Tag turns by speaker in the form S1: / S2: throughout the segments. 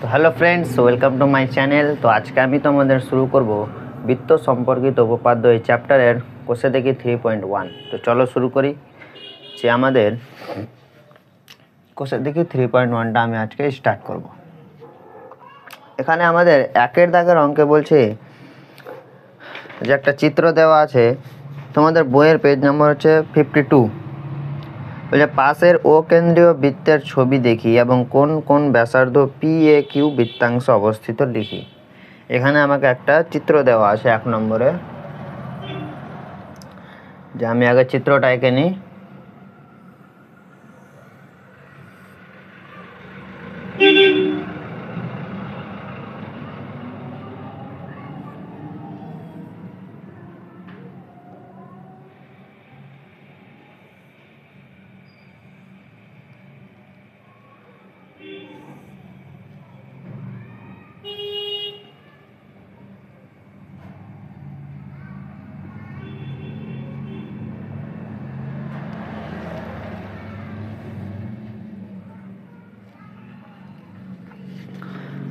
S1: তো hello friends, welcome to my channel. তো আজকে আমি তোমাদের শুরু করব বৃত্ত সম্পর্কিত উপপাদ্য এই চ্যাপ্টারের কোষে দেখি 3.1। তো চলো শুরু করি। যে আমাদের কোষে দেখি 3.1টা আমি আজকে স্টার্ট করব। এখানে আমাদের একের দাগের অঙ্কে বলছে যে একটা চিত্র দেওয়া আছে, তোমাদের বইয়ের পেজ নম্বর হচ্ছে 52। বলে পাশের ও কেন্দ্রীয় বৃত্তের ছবি দেখি এবং কোন কোন ব্যাসার্ধ PAQ বৃত্তাংশ অবস্থিত লিখি। এখানে আমাকে একটা চিত্র দেওয়া আছে 1 নম্বরে, যে আমি আগে চিত্রটা এঁকে নিই।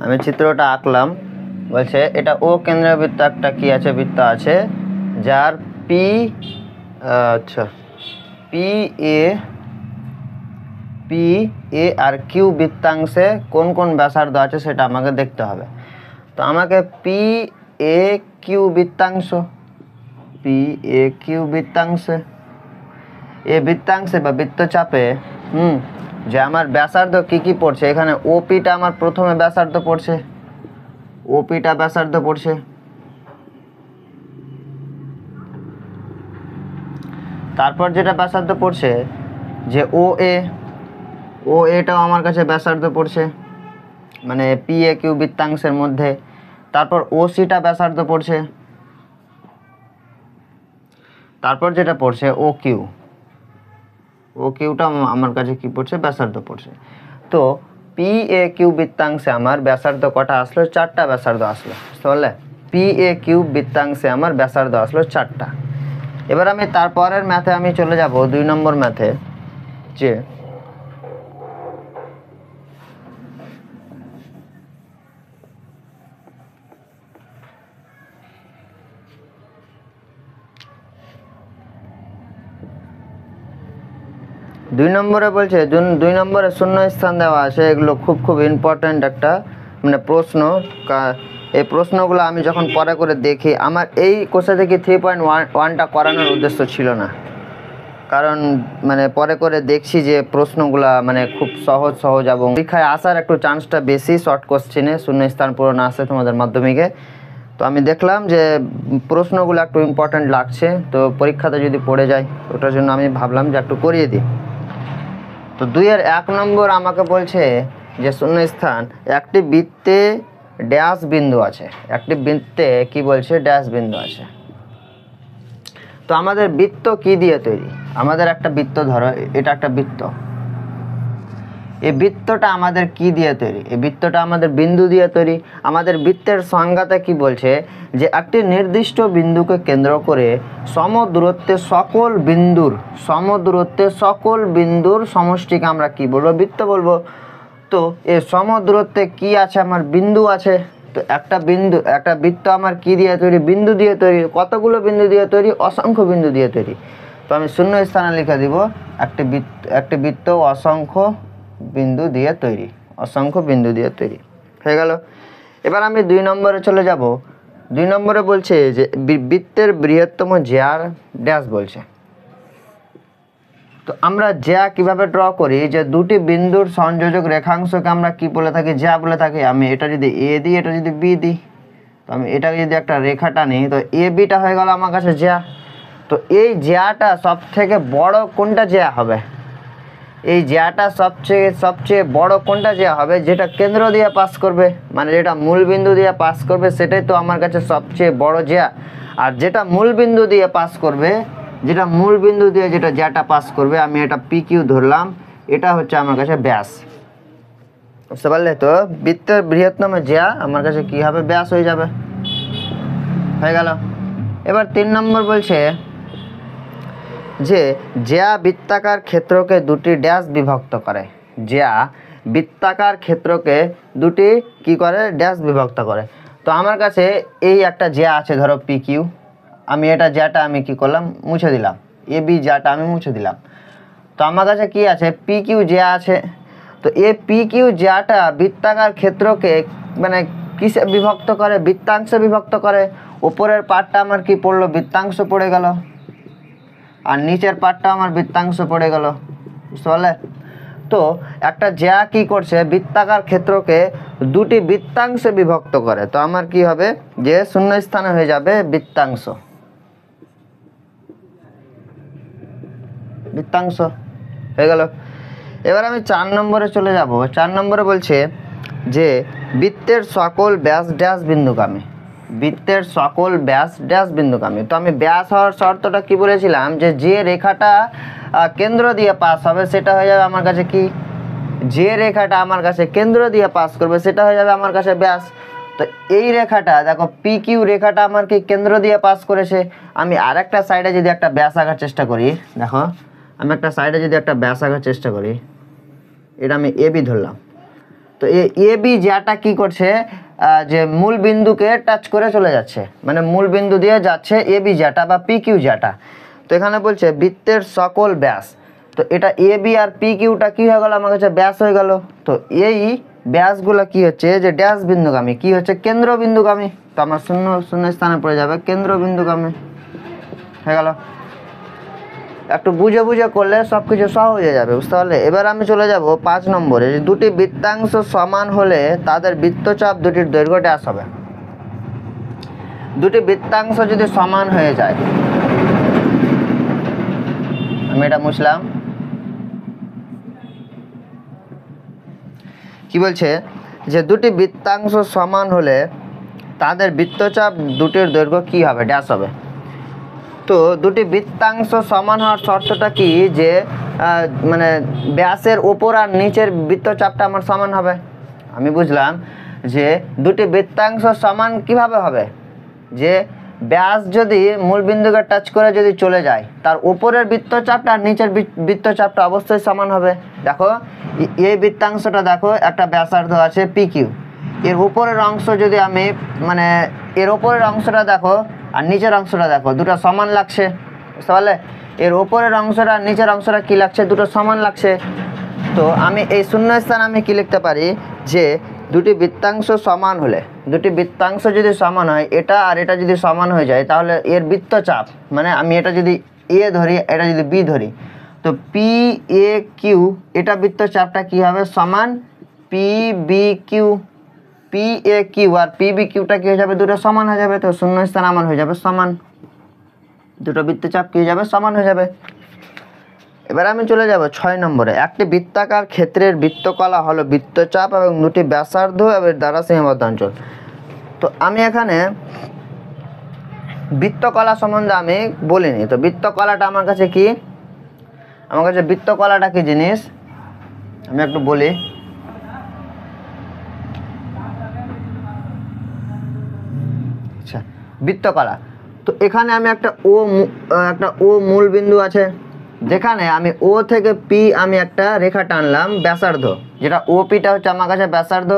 S1: আমি চিত্রটা আঁকলাম। বলছে এটা ও কেন্দ্রীয় বৃত্ত, একটা কি আছে, বৃত্ত আছে যার পি এ আর কিউ বৃত্তাংশে কোন কোন ব্যাসার্ধ আছে সেটা আমাকে দেখতে হবে। তো আমাকে PAQ বৃত্তাংশে এ বৃত্তাংশে বা বৃত্তচাপে যে আমার ব্যাসার্ধ কি পড়ছে, এখানে OPটা আমার প্রথমে ব্যাসার্ধ পড়ছে, OPটা ব্যাসার্ধ পড়ছে। তারপর যেটা ব্যাসার্ধ পড়ছে যে OAটাও আমার কাছে ব্যাসার্ধ পড়ছে, মানে PAQ বৃত্তাংশের মধ্যে। তারপর OCটা ব্যাসার্ধ পড়ছে। তারপর যেটা পড়ছে OQটা আমার কাছে কি পড়ছে, ব্যাসার্ধ পড়ছে। তো PAQ বৃত্তাংশে আমার ব্যাসার্ধ কটা আসলো? 4টা ব্যাসার্ধ আসলো। তাহলে PAQ বৃত্তাংশে আমার ব্যাসার্ধ আসলো 4টা। এবার আমি তারপরের ম্যাথে আমি চলে যাব 2 নম্বর ম্যাথে। যে দুই নম্বরে বলছে 2 নম্বরে শূন্য স্থান দেওয়া আছে। এগুলো খুব ইম্পর্ট্যান্ট একটা মানে প্রশ্ন। এই প্রশ্নগুলো আমি যখন পরে করে দেখি, আমার এই কোষে থেকে 3.1টা করানোর উদ্দেশ্য ছিল না, কারণ মানে পরে করে দেখছি যে প্রশ্নগুলা মানে খুব সহজ এবং পরীক্ষায় আসার একটু চান্সটা বেশি শর্ট কোশ্চেনে শূন্য স্থান পূরণ আসে তোমাদের মাধ্যমিকে। তো আমি দেখলাম যে প্রশ্নগুলো একটু ইম্পর্ট্যান্ট লাগছে, তো পরীক্ষাতে যদি পড়ে যায় ওটার জন্য আমি ভাবলাম যে একটু করিয়ে দিই। তো 2-এর 1 নম্বর আমাকে বলছে যে শূন্য স্থান একটি বৃত্তে ড্যাশ বিন্দু আছে। একটি বৃত্তে কি বলছে, ড্যাশ বিন্দু আছে। তো আমাদের বৃত্ত কি দিয়ে তৈরি? আমাদের একটা বৃত্ত, ধরো এটা একটা বৃত্ত। এই বৃত্তটা আমাদের কি দিয়ে তৈরি? এই বৃত্তটা আমাদের বিন্দু দিয়ে তৈরি। আমাদের বৃত্তের সংজ্ঞাতে কি বলছে, যে একটি নির্দিষ্ট বিন্দুকে কেন্দ্র করে সমদূরত্বে সকল বিন্দুর সমষ্টিকে আমরা কি বলবো, বৃত্ত বলবো। তো এই সমদূরত্বে কি আছে, আমার বিন্দু আছে। তো একটা বৃত্ত আমার কি দিয়ে তৈরি, বিন্দু দিয়ে তৈরি। কতগুলো বিন্দু দিয়ে তৈরি? অসংখ্য বিন্দু দিয়ে তৈরি। তো আমি শূন্য স্থানে লিখে দিব একটি বৃত্ত অসংখ্য বিন্দু দিয়ে তৈরি, হয়ে গেল। এবার আমি 2 নম্বরে চলে যাব। 2 নম্বরে বলছে যে বৃত্তের বৃহত্তম জ্যা ড্যাশ বলছে। তো আমরা জ্যা কিভাবে ড্র করি, যে দুটি বিন্দুর সংযোজক রেখাংশকে আমরা কি বলে থাকি, জ্যা বলে থাকি। আমি এটা যদি A দিই, এটা যদি B দিই, তো আমি এটাকে যদি একটা রেখা টানি, তো ABটা হয়ে গেল আমার কাছে জ্যা। তো এই জ্যাটা সব থেকে বড় কোনটা জ্যা হবে? এই জ্যাটা সবচেয়ে বড় কোনটা জ্যা হবে? যেটা কেন্দ্র দিয়ে পাস করবে, মানে যেটা মূল বিন্দু দিয়ে পাস করবে, সেটাই তো আমার কাছে সবচেয়ে বড় জ্যা। আর যেটা মূল বিন্দু দিয়ে যেটা জ্যাটা পাস করবে, আমি এটা PQ ধরলাম, এটা হচ্ছে আমার কাছে ব্যাস। বুঝতে পারলে? তো বৃত্তের বৃহত্তম জ্যা আমার কাছে কি হবে, ব্যাস হয়ে যাবে, হয়ে গেল। এবার 3 নম্বর বলছে যে জ্যা বৃত্তাকার ক্ষেত্রকে দুটি ড্যাশ বিভক্ত করে। জ্যা বৃত্তাকার ক্ষেত্রকে দুটি কি করে ড্যাশ বিভক্ত করে। তো আমার কাছে এই একটা জ্যা আছে ধরো পি কিউ, আমি এটা জ্যাটা আমি কি করলাম মুছে দিলাম, এ বি জ্যাটা আমি মুছে দিলাম। তো আমার কাছে কি আছে পি কিউ জ্যা আছে। তো এ পি কিউ জ্যাটা বৃত্তাকার ক্ষেত্রকে মানে কিসে বিভক্ত করে, বৃত্তাংশে বিভক্ত করে। উপরের পার্টটা আমার কি পড়লো বৃত্তাংশ পড়ে গেল, আর নিচের পার্টটা আমার বৃত্তাংশ পড়ে গেল, বুঝতে পারলে? তো একটা জ্যা কি করছে বৃত্তাকার ক্ষেত্রকে দুটি বৃত্তাংশে বিভক্ত করে। তো আমার কি হবে যে শূন্য স্থানে হয়ে যাবে বৃত্তাংশ, বৃত্তাংশ হয়ে গেল। এবার আমি 4 নম্বরে চলে যাব। 4 নম্বরে বলছে যে বৃত্তের সকল ব্যাস ড্যাশ বিন্দুগামী, বৃত্তের সকল ব্যাস ড্যাশ বিন্দুগামী। তো আমি ব্যাস হওয়ার শর্তটা কি বলেছিলাম যে রেখাটা কেন্দ্র দিয়ে পাস হবে সেটা হয়ে যাবে আমার কাছে কি, যে রেখাটা আমার কাছে কেন্দ্র দিয়ে পাস করবে সেটা হয়ে যাবে আমার কাছে ব্যাস। তো এই রেখাটা দেখো পি কিউ রেখাটা আমার কি কেন্দ্র দিয়ে পাস করেছে। আমি আরেকটা সাইডে যদি একটা ব্যাস আঁকার চেষ্টা করি, দেখো আমি একটা সাইডে যদি একটা ব্যাস আঁকার চেষ্টা করি, এটা আমি এ বি ধরলাম। তো এ বি জ্যাটা কি করছে যে মূল বিন্দুকে টাচ করে চলে যাচ্ছে, মানে মূল বিন্দু দিয়ে যাচ্ছে এ বি জ্যাটা বা পি কিউ জ্যাটা। তো এখানে বলছে বৃত্তের সকল ব্যাস, তো এটা এ বি আর পি কিউটা কী হয়ে গেল আমার কাছে ব্যাস হয়ে গেল। তো এই ব্যাসগুলো কি হচ্ছে যে ড্যাশ বিন্দুগামী, কি হচ্ছে কেন্দ্র বিন্দুগামী। তো আমার শূন্য শূন্য স্থানে পড়ে যাবে কেন্দ্র বিন্দুগামী হয়ে গেল। একটু বুঝে বুঝে করলে সব কিছু সহজ হয়ে যাবে, বুঝতে পারলে? এবার আমি চলে যাব 5 নম্বরে, যে দুটি বৃত্তাংশ সমান হলে তাদের বৃত্তচাপ দুটির দৈর্ঘ্য ড্যাশ হবে। দুটি বৃত্তাংশ যদি সমান হয়ে যায়, আমি এটা মুছলাম। কি বলছে যে দুটি বৃত্তাংশ সমান হলে তাদের বৃত্তচাপ দুটির দৈর্ঘ্য কি হবে ড্যাশ হবে। তো দুটি বৃত্তাংশ সমান হওয়ার শর্তটা কি যে মানে ব্যাসের ওপর আর নিচের বৃত্তচাপটা আমার সমান হবে। আমি বুঝলাম যে দুটি বৃত্তাংশ সমান কিভাবে হবে, যে ব্যাস যদি মূল বিন্দুকে টাচ করে যদি চলে যায় তার উপরের বৃত্তচাপটা আর নিচের বৃত্তচাপটা অবশ্যই সমান হবে। দেখো এই বৃত্তাংশটা দেখো একটা ব্যাসার্ধ আছে পি কিউ, এর উপরের অংশ যদি আমি মানে এর উপরের অংশটা দেখো আর নিচের অংশটা দেখো, দুটো সমান লাগছে, বুঝতে পারলে? এর উপরের অংশটা আর নিচের অংশটা কি লাগছে, দুটো সমান লাগছে। তো আমি এই শূন্য স্থান আমি কি লিখতে পারি যে দুটি বৃত্তাংশ সমান হলে, দুটি বৃত্তাংশ যদি সমান হয়, এটা আর এটা যদি সমান হয়ে যায় তাহলে এর বৃত্তচাপ, মানে আমি এটা যদি এ ধরি এটা যদি বি ধরি, তো পি এ কিউ এটা বৃত্তচাপটা কি হবে সমান P B Q. P A Q আর পি বি কিউটা কি হয়ে যাবে, দুটো সমান হয়ে যাবে। তো শূন্য স্থান আমার হয়ে যাবে সমান, দুটো বৃত্তচাপ কি হয়ে যাবে সমান হয়ে যাবে। এবার আমি চলে যাব 6 নম্বরে। একটি বৃত্তাকার ক্ষেত্রের বৃত্তকলা হলো বৃত্তচাপ এবং দুটি ব্যাসার্ধ এবং দ্বারা সীমাবদ্ধ অঞ্চল। তো আমি এখানে বৃত্তকলা সম্বন্ধে আমি বলিনি। তো বৃত্তকলাটা আমার কাছে কি, আমার কাছে বৃত্তকলাটা কি জিনিস আমি একটু বলি। আচ্ছা, বৃত্তকলা, তো এখানে আমি একটা ও মূল বিন্দু আছে, যেখানে আমি ও থেকে পি আমি একটা রেখা টানলাম ব্যাসার্ধ, যেটা ও পিটা হচ্ছে আমার কাছে ব্যাসার্ধ,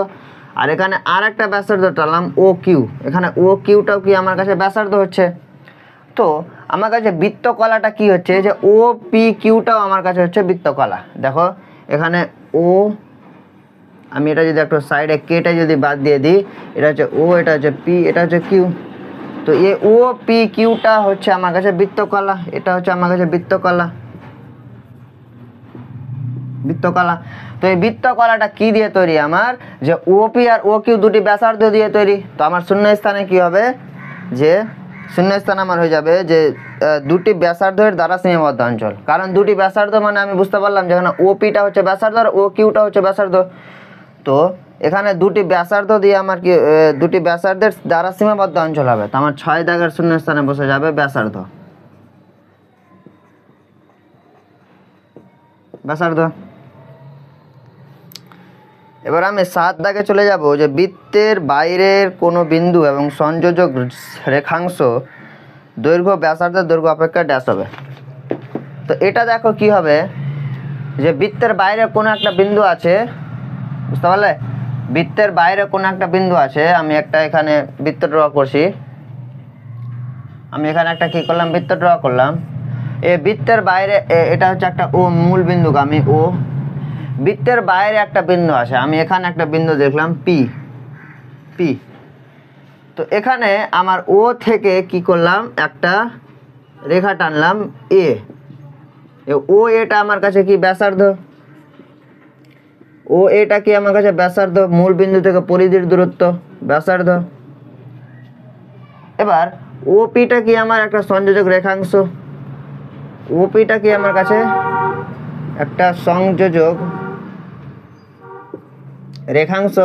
S1: আর এখানে আর একটা ব্যাসার্ধ টানলাম ও কিউ, এখানে ও কিউটাও কি আমার কাছে ব্যাসার্ধ হচ্ছে। তো আমার কাছে বৃত্তকলাটা কি হচ্ছে যে ও পি কিউটাও আমার কাছে হচ্ছে বৃত্তকলা। দেখো এখানে ও, আমি এটা যদি একটু সাইডে কেটে যদি বাদ দিয়ে দিই, এটা হচ্ছে ও, এটা হচ্ছে পি, এটা হচ্ছে কিউ। তো এ ও পি কিউটা হচ্ছে আমার কাছে বৃত্তকলা, এটা হচ্ছে আমার কাছে বৃত্তকলা, বৃত্তকলা। তো এই বৃত্তকলাটা কি দিয়ে তৈরি আমার, যে O P R O Q দুটি ব্যাসার্ধ দিয়ে তৈরি। তো আমার শূন্য স্থানে কি হবে, যে শূন্য স্থান আমার হয়ে যাবে যে দুটি ব্যাসার্ধের দ্বারা সীমাবদ্ধ অঞ্চল। কারণ দুটি ব্যাসার্ধ মানে আমি বুঝতে পারলাম যেখানে ও পিটা হচ্ছে ব্যাসার্ধ আর ও কিউটা হচ্ছে ব্যাসার্ধ। তো এখানে দুটি ব্যাসার্ধ দিয়ে আমার কি দুটি ব্যাসার্ধের দ্বারা সীমাবদ্ধ অঞ্চল হবে। তো আমার 6 দাগের শূন্য স্থানে বসে যাবে ব্যাসার্ধ, ব্যাসার্ধ। এবার আমি 7 দাগে চলে যাব, যে বৃত্তের বাইরের কোনো বিন্দু এবং সংযোজক রেখাংশ দৈর্ঘ্য ব্যাসার্ধের দৈর্ঘ্য অপেক্ষা ড্যাশ হবে। তো এটা দেখো কি হবে, যে বৃত্তের বাইরে কোনো একটা বিন্দু আছে, বুঝতে পারলে? বৃত্তের বাইরে কোনো একটা বিন্দু আছে, আমি একটা এখানে বৃত্ত ড্র করছি, আমি এখানে একটা কি করলাম, বৃত্ত ড্র করলাম। এই বৃত্তের বাইরে এটা হচ্ছে একটা ও মূল বিন্দুগামী ও, বৃত্তের বাইরে একটা বিন্দু আছে, আমি এখানে একটা বিন্দু দেখলাম পি পি। তো এখানে আমার ও থেকে কি করলাম, একটা রেখা টানলাম এ, ও এটা আমার কাছে কি ব্যাসার্ধ, ও এটা কি আমার কাছে ব্যাসার্ধ, মূল বিন্দু থেকে পরিধির দূরত্ব ব্যাসার্ধ। এবার ওপিটা কি আমার একটা সংযোজক রেখাংশ, ওপিটা কি আমার কাছে একটা সংযোজক রেখাংশ।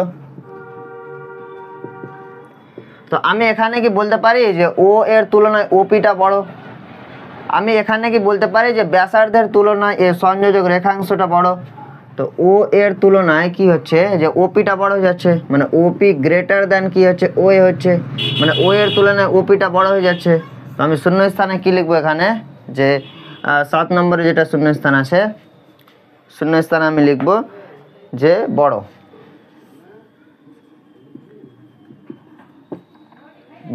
S1: তো আমি এখানে কি বলতে পারি যে ও এর তুলনায় ওপিটা বড়, আমি এখানে কি বলতে পারি যে ব্যাসার্ধের তুলনায় এর সংযোজক রেখাংশটা বড়। তো ও এর তুলনায় কি হচ্ছে যে ওপিটা বড় হয়ে যাচ্ছে, মানে ওপি গ্রেটার দ্যান কি হচ্ছে ও এ হচ্ছে, মানে ও এর তুলনায় ওপিটা বড় হয়ে যাচ্ছে। তো আমি শূন্য স্থানে কি লিখবো এখানে, যে 7 নম্বরে যেটা শূন্য স্থান আছে, শূন্য স্থানে আমি লিখব যে বড়,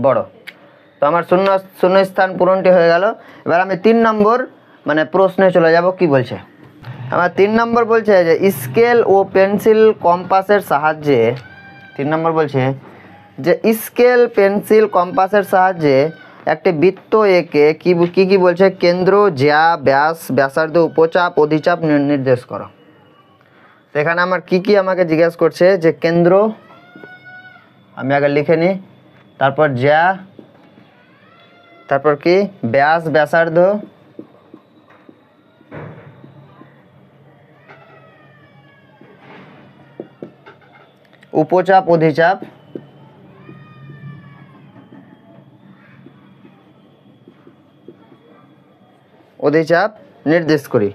S1: বড়। তো আমার শূন্য স্থান পূরণটি হয়ে গেল। এবার আমি 3 নম্বর মানে প্রশ্নে চলে যাব। কি বলছে আমার 3 নম্বর বলছে যে স্কেল ও পেন্সিল কম্পাসের সাহায্যে, 3 নম্বর বলছে যে স্কেল পেন্সিল কম্পাসের সাহায্যে একটি বৃত্ত এঁকে কি কি কি বলছে, কেন্দ্র, জ্যা, ব্যাস, ব্যাসার্ধ, উপচাপ, অধিচাপ নির্দেশ করো। তো এখানে আমার কি কি আমাকে জিজ্ঞেস করছে, যে কেন্দ্র আমি আগে লিখে নিই, তারপর জ্যা, তারপর কি ব্যাস, ব্যাসার্ধ, উপচাপ, অধিচাপ, অধিচাপ নির্দেশ করি।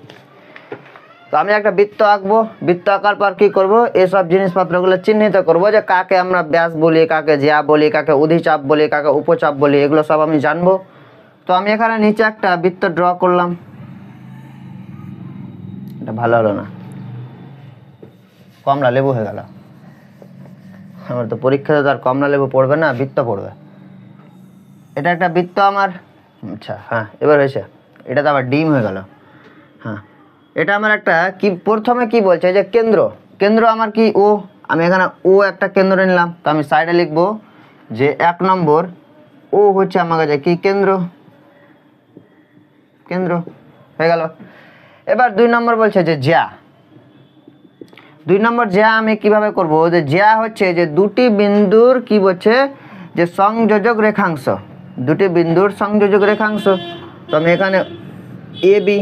S1: তো আমি একটা বৃত্ত আঁকবো, বৃত্ত আঁকার পর কি করব, এসব জিনিসপত্রগুলো চিহ্নিত করব, যে কাকে আমরা ব্যাস বলি, কাকে জ্যা বলি, কাকে অধিচাপ বলি, কাকে উপচাপ বলি, এগুলো সব আমি জানবো। তো আমি এখানে নিচে একটা বৃত্ত ড্র করলাম, এটা ভালো হলো না, কমলা লেবু হয়ে গেল। আমার তো পরীক্ষাতে আর কমলা লেবু পড়বে না, বৃত্ত পড়বে। এটা একটা বৃত্ত আমার, আচ্ছা হ্যাঁ এবার হয়েছে, এটা তো আবার ডিম হয়ে গেল। হ্যাঁ এটা আমার একটা কি, প্রথমে কি বলছে যে কেন্দ্র, কেন্দ্র আমার কি ও, আমি এখানে ও একটা কেন্দ্র নিলাম। তো আমি সাইডে লিখবো যে 1 নম্বর ও হচ্ছে আমার কাছে কি কেন্দ্র, কেন্দ্র হয়ে গেল। এবার 2 নম্বর বলছে যে জ্যা, 2 নম্বর জ্যা আমি কিভাবে করব, যে জ্যা হচ্ছে যে দুটি বিন্দুর কি বলছে, যে সংযোজক রেখাংশ, দুটি বিন্দুর সংযোজক রেখাংশ। তো আমি এখানে এ বি,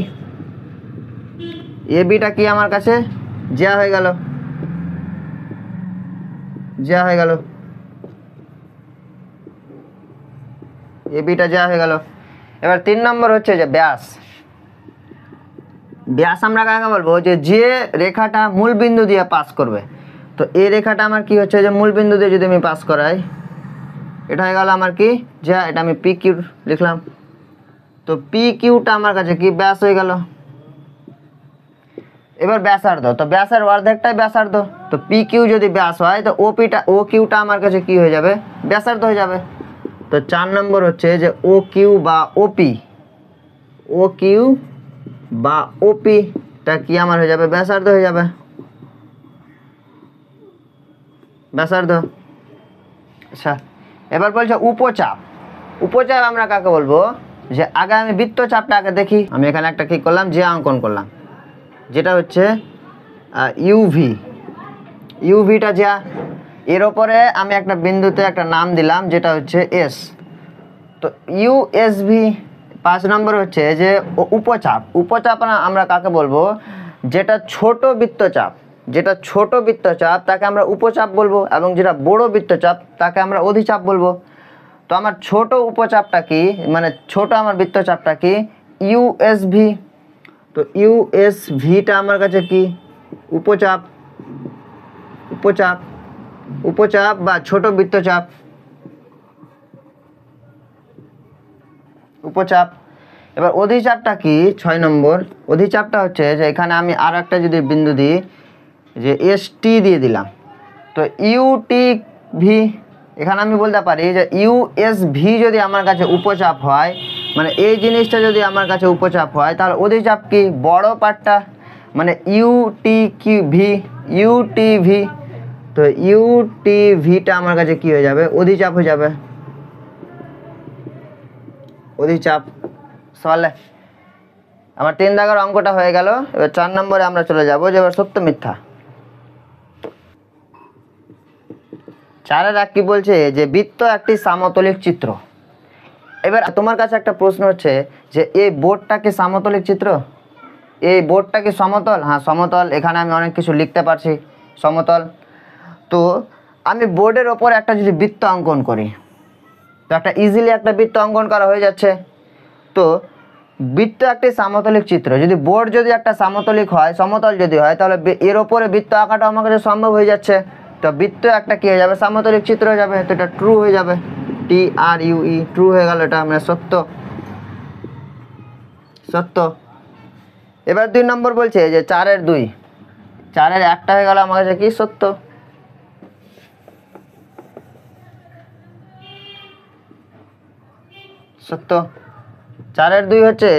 S1: এ বিটা কি আমার কাছে জ্যা হয়ে গেল, জ্যা হয়ে গেল, এ বিটা জ্যা হয়ে গেল। এবার 3 নম্বর হচ্ছে যে ব্যাস, ব্যাস আমরা কাকে বলবো, যে রেখাটা মূল বিন্দু দিয়ে পাস করবে। তো এই রেখাটা আমার কি হচ্ছে, যে মূল বিন্দু দিয়ে যদি আমি পাস করাই, এটা হয়ে গেল আমার কি যা, এটা আমি পি কিউ লিখলাম। তো পি কিউটা আমার কাছে কি ব্যাস হয়ে গেল। এবার ব্যাসার্ধ, তো ব্যাসের অর্ধেকটাই ব্যাসার্ধ। তো পি কিউ যদি ব্যাস হয়, তো ও কিউটা আমার কাছে কি হয়ে যাবে, ব্যাসার্ধ হয়ে যাবে। তো 4 নম্বর হচ্ছে যে ও কিউ বা ওপি, ও কিউ বা ওপিটা কি আমার হয়ে যাবে, ব্যাসার্ধ হয়ে যাবে, ব্যাসার্ধ। আচ্ছা এবার বলছে উপচাপ, উপচাপ আমরা কাকে বলবো, যে আগে আমি বৃত্তচাপটা আগে দেখি। আমি এখানে একটা কি করলাম, যে অঙ্কন করলাম, যেটা হচ্ছে ইউভি, ইউভিটা যা, এর ওপরে আমি একটা বিন্দুতে একটা নাম দিলাম যেটা হচ্ছে এস। তো ইউএসভি 5 নম্বর হচ্ছে যে উপচাপ, উপচাপ আমরা কাকে বলবো, যেটা ছোট বৃত্তচাপ, যেটা ছোট বৃত্তচাপ তাকে আমরা উপচাপ বলবো, এবং যেটা বড় বৃত্তচাপ তাকে আমরা অধিচাপ বলবো। তো আমার ছোট উপচাপটা কি, মানে ছোট আমার বৃত্তচাপটা কি, ইউএসভি। তো ইউএসভিটা আমার কাছে কি উপচাপ, উপচাপ, উপচাপ বা ছোট বৃত্তচাপ, উপচাপ। এবার অধিচাপটা কি 6 নম্বর, অধিচাপটা হচ্ছে যে এখানে আমি আর একটা যদি বিন্দু দিই, যে এস টি দিয়ে দিলাম, তো ইউটি ভি, এখানে আমি বলতে পারি যে ইউএস ভি যদি আমার কাছে উপচাপ হয়, মানে এই জিনিসটা যদি আমার কাছে উপচাপ হয়, তাহলে অধিচাপ কি বড় পার্টটা, মানে ইউটি কি ভি, ইউটি ভি, তো ইউটি ভিটা আমার কাছে কি হয়ে যাবে, অধিচাপ হয়ে যাবে, অধিচাপ। সওয়ালে আমার 3 দাগের অঙ্কটা হয়ে গেল। এবার 4 নম্বরে আমরা চলে যাব, যে এবার সত্য মিথ্যা। 4-এর এক কি বলছে, যে বৃত্ত একটি সমতলিক চিত্র। এবার তোমার কাছে একটা প্রশ্ন হচ্ছে যে এই বোর্ডটা কি সমতলিক চিত্র, এই বোর্ডটা কি সমতল? হ্যাঁ সমতল, এখানে আমি অনেক কিছু লিখতে পারছি, সমতল। তো আমি বোর্ডের ওপর একটা যদি বৃত্ত অঙ্কন করি, তো একটা ইজিলি একটা বৃত্ত অঙ্কন করা হয়ে যাচ্ছে। তো বৃত্ত একটি সমতলিক চিত্র, যদি বোর্ড যদি একটা সমতলিক হয়, সমতল যদি হয়, তাহলে এর ওপরে বৃত্ত আঁকাটা আমার কাছে সম্ভব হয়ে যাচ্ছে। তো বৃত্ত একটা কি হয়ে যাবে, সমতলিক চিত্র হয়ে যাবে, তো এটা ট্রু হয়ে যাবে, TRUE, ট্রু হয়ে গেল, এটা মানে সত্য, সত্য। এবার 2 নম্বর বলছে যে 4-এর 2, 4-এর একটা হয়ে গেল আমার কাছে কি সত্য, সত্য। 4-এর 2 হচ্ছে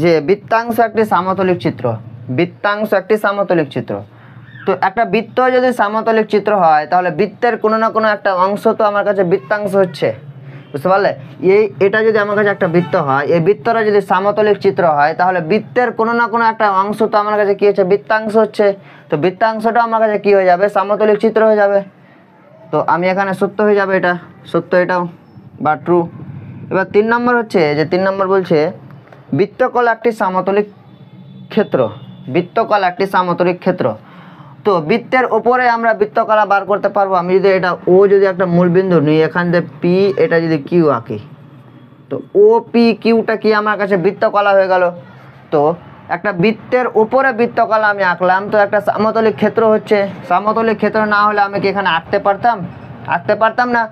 S1: যে বৃত্তাংশ একটি সমতলিক চিত্র, বৃত্তাংশ একটি সমতলিক চিত্র। তো একটা বৃত্ত যদি সমতলিক চিত্র হয়, তাহলে বৃত্তের কোনো না কোনো একটা অংশ তো আমার কাছে বৃত্তাংশ হচ্ছে, বুঝতে পারলে? এটা যদি আমার কাছে একটা বৃত্ত হয়, এই বৃত্তটা যদি সমতলিক চিত্র হয়, তাহলে বৃত্তের কোনো না কোনো একটা অংশ তো আমার কাছে কি হচ্ছে, বৃত্তাংশ হচ্ছে। তো বৃত্তাংশটা আমার কাছে কি হয়ে যাবে, সমতলিক চিত্র হয়ে যাবে। তো আমি এখানে সত্য হয়ে যাবে, এটা সত্য, এটাও বা ট্রু। এবার 3 নম্বর হচ্ছে যে 3 নম্বর বলছে বৃত্তকল একটি সমতলিক ক্ষেত্র, বৃত্তকল একটি সমতলিক ক্ষেত্র। তো বৃত্তের ওপরে আমরা বৃত্তকলা বার করতে পারবো। আমি যদি এটা ও যদি একটা মূলবিন্দু নিই, এখান থেকে পি, এটা যদি কিউ আঁকি, তো ও পি কিউটা কি আমার কাছে বৃত্তকলা হয়ে গেল। তো একটা বৃত্তের উপরে বৃত্তকলা আমি আঁকলাম, তো একটা সমতলিক ক্ষেত্র হচ্ছে। সমতলিক ক্ষেত্র না হলে আমি কি এখানে আঁকতে পারতাম? আঁকতে পারতাম না।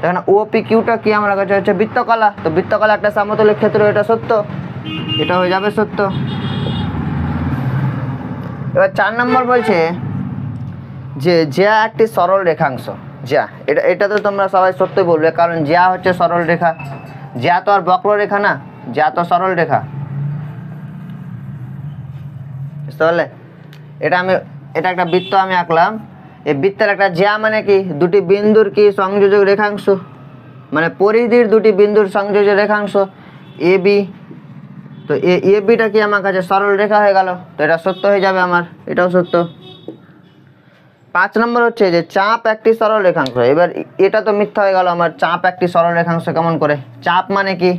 S1: এখানে ও পি কিউটা কি আমার কাছে হচ্ছে বৃত্তকলা, তো বৃত্তকলা একটা সমতলিক ক্ষেত্র, এটা সত্য, এটা হয়ে যাবে সত্য। এবার 4 নম্বর বলছে যে জ্যা একটি সরল রেখাংশ, জ্যা, এটা তো তোমরা সবাই সত্যি বলবে, কারণ জ্যা হচ্ছে সরল রেখা, জ্যা তো আর বক্ররেখা না, জ্যা তো সরল রেখা, বুঝতে পারলে? এটা একটা বৃত্ত আমি আঁকলাম, এই বৃত্তের একটা জ্যা মানে কি, দুটি বিন্দুর কি সংযোজক রেখাংশ, মানে পরিধির দুটি বিন্দুর সংযোজক রেখাংশ এ বি। তো এ বিটা কি আমার কাছে সরল রেখা হয়ে গেল, তো এটা সত্য হয়ে যাবে আমার, এটাও সত্য। 5 নম্বর হচ্ছে যে চাপ একটি সরল রেখাংশ। এবার এটা তো মিথ্যা হয়ে গেল আমার, চাপ একটি সরল রেখাংশ কেমন করে? চাপ মানে কি?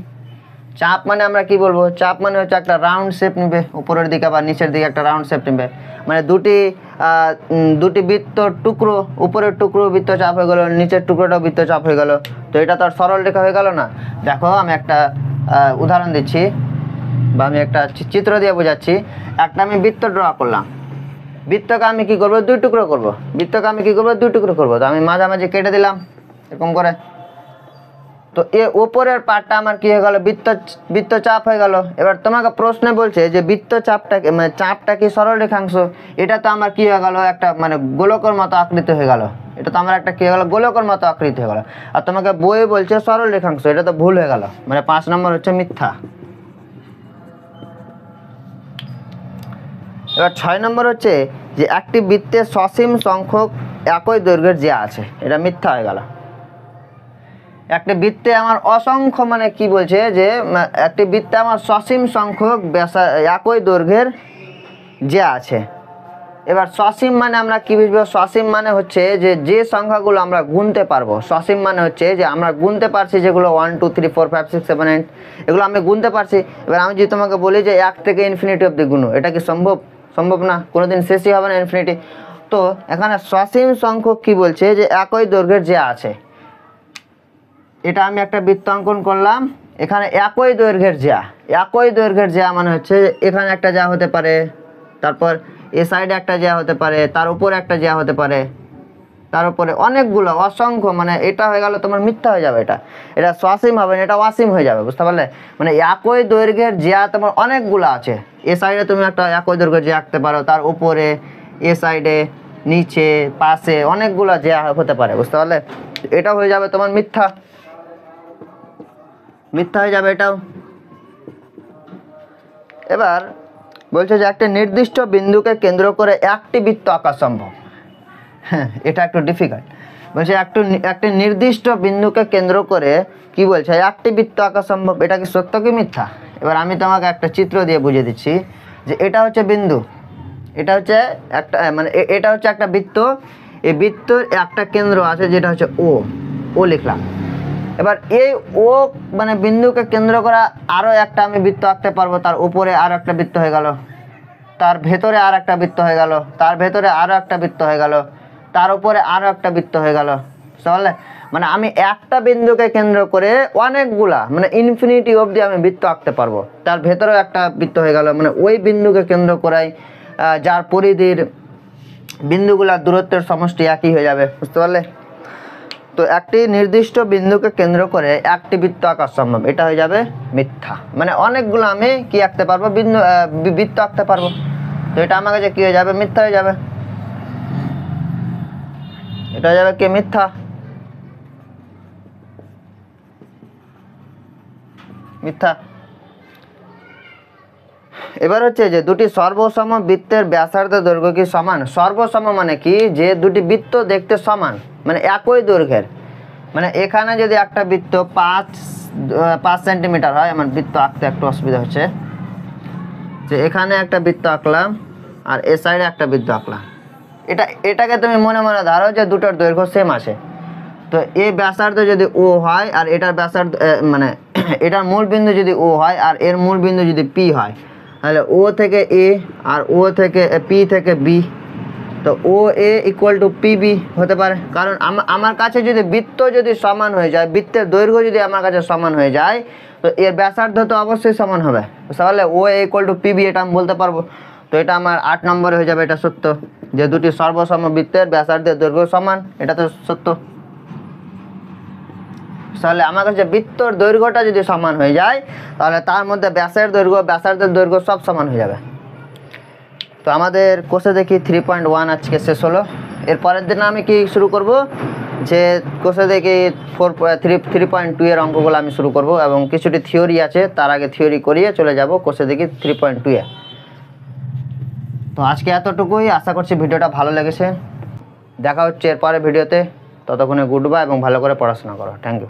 S1: চাপ মানে আমরা কি বলবো, চাপ মানে হচ্ছে একটা রাউন্ড শেপ নেবে, উপরের দিকে বা নিচের দিকে একটা রাউন্ড শেপ নেবে, মানে দুটি বৃত্ত টুকরো, উপরের টুকরো বৃত্তচাপ হয়ে গেল, নিচের টুকরোটাও বৃত্তচাপ হয়ে গেল। তো এটা তো আর সরল রেখা হয়ে গেল না। দেখো আমি একটা উদাহরণ দিচ্ছি, বা আমি একটা চিত্র দিয়ে বোঝাচ্ছি। একটা আমি বৃত্ত ড্র করলাম, বৃত্তকে আমি কি করবো, 2 টুকরো করব, বৃত্তকে আমি কি করবো, 2 টুকরো করবো। তো আমি মাঝামাঝি কেটে দিলাম এরকম করে। তো উপরের পার্টটা আমার কি হয়ে গেল, বৃত্তচাপ হয়ে গেল। এবার তোমাকে প্রশ্নে বলছে যে বৃত্তচাপটা মানে চাপটা কি সরল রেখাংশ? এটা তো আমার কি হয়ে গেল, একটা মানে গোলকের মতো আকৃতি হয়ে গেল। এটা তো আমার একটা কি হয়ে গেল, গোলকের মতো আকৃতি হয়ে গেল। আর তোমাকে বইয়ে বলছে সরল রেখাংশ, এটা তো ভুল হয়ে গেল, মানে 5 নম্বর হচ্ছে মিথ্যা। এবার 6 নম্বর হচ্ছে যে একটি বৃত্তের সসীম সংখ্যক একই দৈর্ঘ্যের জ্যা আছে, এটা মিথ্যা হয়ে গেল। একটি বৃত্তে আমার অসংখ্য, মানে কি বলছে যে একটি বৃত্তে আমার সসীম সংখ্যক একই দৈর্ঘ্যের জ্যা আছে। এবার সসীম মানে আমরা কি বুঝবো, সসীম মানে হচ্ছে যে সংখ্যাগুলো আমরা গুনতে পারবো। সসীম মানে হচ্ছে যে আমরা গুনতে পারছি, যেগুলো 1 2 3 4 5 6 7 8 এগুলো আমি গুনতে পারছি। এবার আমি যদি তোমাকে বলি যে 1 থেকে ইনফিনিটি অবধি গুনো, এটা কি সম্ভব? সম্ভব না, কোনোদিন শেষই হবে না ইনফিনিটি। তো এখানে সসীম সংখ্যক কি বলছে, যে একই দৈর্ঘ্যের জ্যা আছে। এটা আমি একটা বৃত্ত অঙ্কন করলাম, এখানে একই দৈর্ঘ্যের জ্যা, একই দৈর্ঘ্যের জ্যা মানে হচ্ছে এখানে একটা জ্যা হতে পারে, তারপর এ সাইডে একটা জ্যা হতে পারে, তার উপরে একটা জ্যা হতে পারে, তার উপরে অনেকগুলো অসংখ্য, মানে এটা হয়ে গেল তোমার মিথ্যা হয়ে যাবে। এটা সসীম হবে না, এটা অসীম হয়ে যাবে, বুঝতে পারলে? মানে একই দৈর্ঘ্যের জ্যা তোমার অনেকগুলো আছে। এ সাইডে তুমি একটা একই দৈর্ঘ্যের জ্যা আঁকতে পারো, তার উপরে, এ সাইডে, নিচে, পাশে, অনেকগুলো যে হতে পারে, বুঝতে পারলে? এটা হয়ে যাবে তোমার মিথ্যা, মিথ্যা হয়ে যাবে এটাও। এবার বলছে যে একটা নির্দিষ্ট বিন্দুকে কেন্দ্র করে একটি বৃত্ত আঁকা সম্ভব। হ্যাঁ, এটা একটু ডিফিকাল্ট। বলছে একটি নির্দিষ্ট বিন্দুকে কেন্দ্র করে কি বলছে একটি বৃত্ত আঁকা সম্ভব, এটা কি সত্য কি মিথ্যা? এবার আমি তোমাকে একটা চিত্র দিয়ে বুঝিয়ে দিচ্ছি যে এটা হচ্ছে বিন্দু, এটা হচ্ছে একটা মানে এটা হচ্ছে একটা বৃত্ত, এই বৃত্তর একটা কেন্দ্র আছে যেটা হচ্ছে ও লিখলাম। এবার এই ও মানে বিন্দুকে কেন্দ্র করা আরও একটা আমি বৃত্ত আঁকতে পারবো, তার উপরে আর একটা বৃত্ত হয়ে গেল, তার ভেতরে আর একটা বৃত্ত হয়ে গেল, তার ভেতরে আরও একটা বৃত্ত হয়ে গেল, তার উপরে আরও একটা বৃত্ত হয়ে গেল, বুঝতে মানে আমি একটা বিন্দুকে কেন্দ্র করে অনেকগুলা মানে ইনফিনিটি অবধি আমি বৃত্ত আঁকতে পারবো, তার ভেতরেও একটা বৃত্ত হয়ে গেল, মানে ওই বিন্দুকে কেন্দ্র করাই যার পরিধির বিন্দুগুলার দূরত্বের সমষ্টি একই হয়ে যাবে, বুঝতে পারলে? তো একটি নির্দিষ্ট বিন্দুকে কেন্দ্র করে একটি বৃত্ত আঁকা সম্ভব, এটা হয়ে যাবে মিথ্যা। মানে অনেকগুলো আমি কি আঁকতে পারবো, বৃত্ত আঁকতে পারবো, তো এটা আমার কাছে কি হয়ে যাবে, মিথ্যা হয়ে যাবে। এটা হয়ে যাবে কি, মিথ্যা, মিথ্যা। এবার হচ্ছে যে দুটি সর্বসম বৃত্তের ব্যাসার্ধ দৈর্ঘ্য কি সমান। সর্বসম মানে কি, যে দুটি বৃত্ত দেখতে সমান মানে একই দৈর্ঘ্যের, মানে এখানে যদি একটা বৃত্ত 5 সেন্টিমিটার হয়, আমার বৃত্ত আঁকতে একটু অসুবিধা হচ্ছে, যে এখানে একটা বৃত্ত আঁকলাম আর এ সাইডে একটা বৃত্ত আঁকলাম, এটাকে তুমি মনে মনে ধরো যে দুটোর দৈর্ঘ্য সেম আছে। তো এই ব্যাসার্ধ যদি ও হয় আর এটার ব্যাসার্ধ মানে এটার মূল বিন্দু যদি ও হয় আর এর মূল বিন্দু যদি পি হয়, তাহলে ও থেকে এ আর ও থেকে পি থেকে বি, তো ও এ ইকুয়াল টু পি বি হতে পারে। কারণ আমার কাছে যদি বৃত্ত যদি সমান হয়ে যায়, বৃত্তের দৈর্ঘ্য যদি আমার কাছে সমান হয়ে যায়, তো এর ব্যাসার্ধ তো অবশ্যই সমান হবে, বুঝতে পারলে? ও এ ইকুয়াল টু পি বি এটা আমি বলতে পারবো। তো এটা আমার 8 নম্বরে হয়ে যাবে, এটা সত্য, যে দুটি সর্বসম বৃত্তের ব্যাসার্ধের দৈর্ঘ্য সমান, এটা তো সত্য। তাহলে আমার কাছে বৃত্তর দৈর্ঘ্যটা যদি সমান হয়ে যায়, তাহলে তার মধ্যে ব্যাসার্ধের দৈর্ঘ্য সব সমান হয়ে যাবে। তো আমাদের কোর্সে দেখি 3.1 আজকে শেষ হলো। এর পরের দিন আমি কি শুরু করব, যে কোর্সে দেখি 3.2 এর অঙ্কগুলো আমি শুরু করব, এবং কিছুটি থিওরি আছে, তার আগে থিওরি করিয়ে চলে যাব কোর্সে দেখি 3.2 এ। তো আজকে এতটুকুই, আশা করছি ভিডিওটা ভালো লেগেছে। দেখা হচ্ছে এরপরে ভিডিওতে, ততক্ষণে গুড বাই এবং ভালো করে পড়াশোনা করো। Thank you.